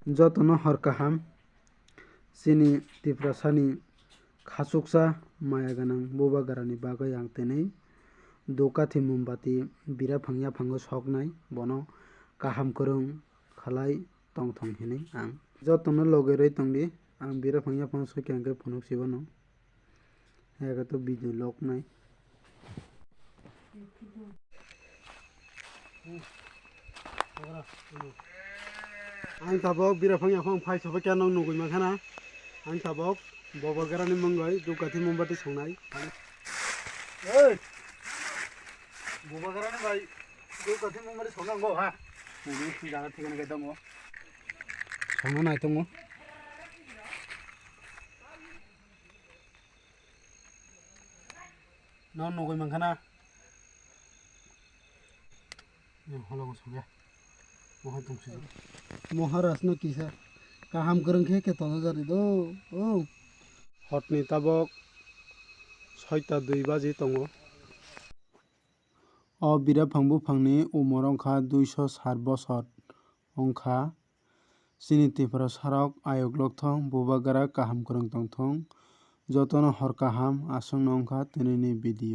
jotono hor kaham chini tiprasani khachuksa maya ganang bobagarani bagwi ang tini dukathi mombati birafang yaphango soknai bono kaham kwrwng khlai tongthong hinui ang jotono logi rwi tongdi ang birafang yaphango sokha hwnkhe phunukse bono ekato video log nai ang tabok birafang yaphang phaisaba kyanong nugui mankhana ang tabok bobagarani mongoi dukathi mombati songnai ei bobagarani bai dukathi mombati songnangbo ha muni jana thikana kai tongo songna nai tongo no nugui mankhana holong songya mohai tongsi moharasno kisa kaham kwrwng khe ke tono jani do hotni tabok 6ta 2 baji tongo o birafang buphangni umor wngkha 260 bochor wngkha chini tipra sarok ayok thong bobagara kaham kwrwng tongthong jotono hor kaham aswngna wngkha tini ni video.